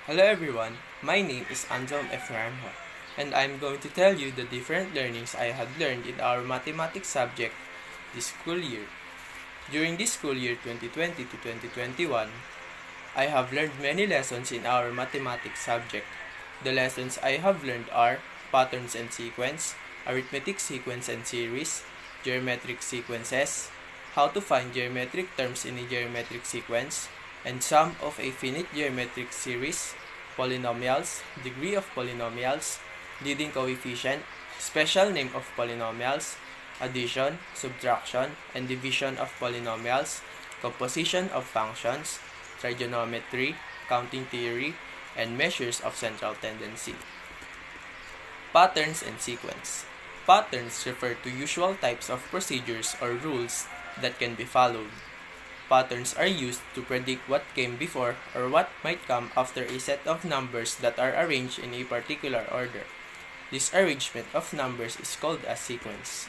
Hello everyone, my name is Anzelm Naranjo, and I'm going to tell you the different learnings I have learned in our mathematics subject this school year. During this school year 2020 to 2021, I have learned many lessons in our mathematics subject. The lessons I have learned are patterns and sequence, arithmetic sequence and series, geometric sequences, how to find geometric terms in a geometric sequence, and sum of a finite geometric series, polynomials, degree of polynomials, leading coefficient, special name of polynomials, addition, subtraction, and division of polynomials, composition of functions, trigonometry, counting theory, and measures of central tendency. Patterns and sequence. Patterns refer to usual types of procedures or rules that can be followed. Patterns are used to predict what came before or what might come after a set of numbers that are arranged in a particular order. This arrangement of numbers is called a sequence.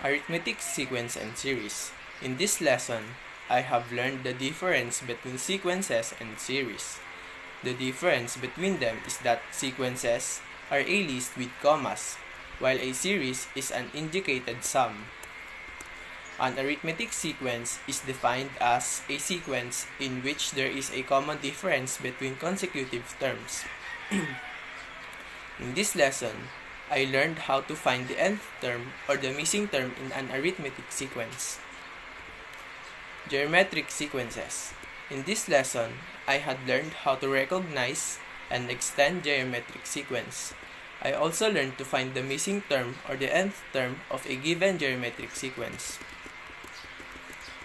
Arithmetic sequence and series. In this lesson, I have learned the difference between sequences and series. The difference between them is that sequences are a list with commas, while a series is an indicated sum. An arithmetic sequence is defined as a sequence in which there is a common difference between consecutive terms. In this lesson, I learned how to find the nth term or the missing term in an arithmetic sequence. Geometric sequences. In this lesson, I had learned how to recognize and extend geometric sequence. I also learned to find the missing term or the nth term of a given geometric sequence.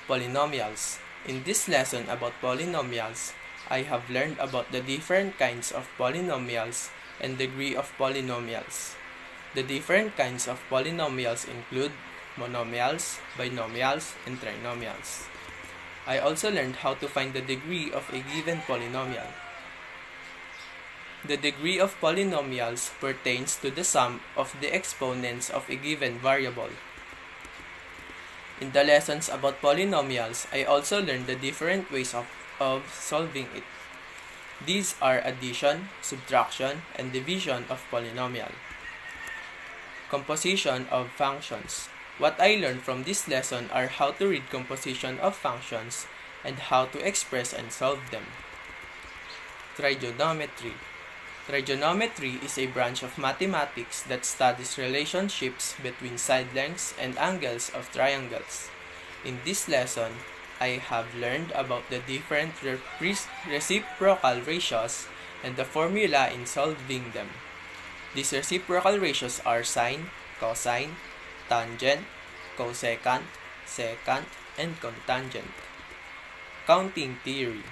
Polynomials. In this lesson about polynomials, I have learned about the different kinds of polynomials and degree of polynomials. The different kinds of polynomials include monomials, binomials, and trinomials. I also learned how to find the degree of a given polynomial. The degree of polynomials pertains to the sum of the exponents of a given variable. In the lessons about polynomials, I also learned the different ways of solving it. These are addition, subtraction, and division of polynomial. Composition of functions. What I learned from this lesson are how to read composition of functions and how to express and solve them. Trigonometry. Trigonometry is a branch of mathematics that studies relationships between side lengths and angles of triangles. In this lesson, I have learned about the different reciprocal ratios and the formula in solving them. These reciprocal ratios are sine, cosine, tangent, cosecant, secant, and cotangent. Counting theory.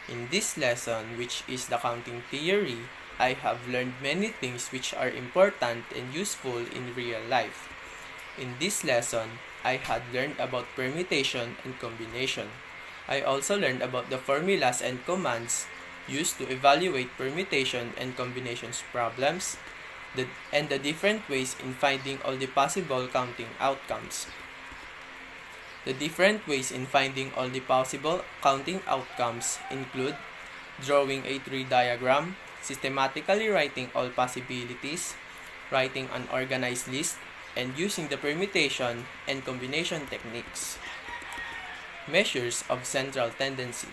In this lesson, which is the counting theory, I have learned many things which are important and useful in real life. In this lesson, I had learned about permutation and combination. I also learned about the formulas and commands used to evaluate permutation and combinations problems, and the different ways in finding all the possible counting outcomes. The different ways in finding all the possible counting outcomes include drawing a tree diagram, systematically writing all possibilities, writing an organized list, and using the permutation and combination techniques. Measures of central tendency.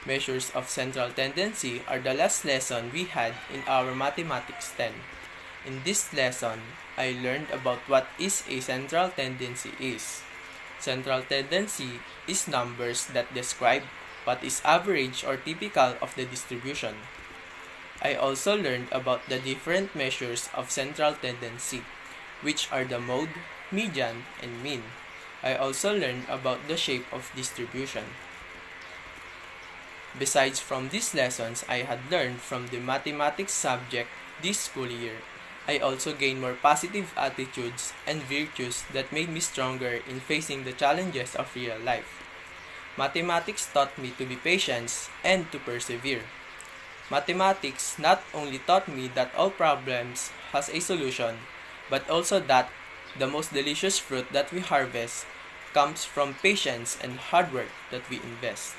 Measures of central tendency are the last lesson we had in our Mathematics 10. In this lesson, I learned about what is a central tendency is. Central tendency is numbers that describe what is average or typical of the distribution. I also learned about the different measures of central tendency, which are the mode, median, and mean. I also learned about the shape of distribution. Besides from these lessons I had learned from the mathematics subject this school year, I also gained more positive attitudes and virtues that made me stronger in facing the challenges of real life. Mathematics taught me to be patient and to persevere. Mathematics not only taught me that all problems has a solution, but also that the most delicious fruit that we harvest comes from patience and hard work that we invest.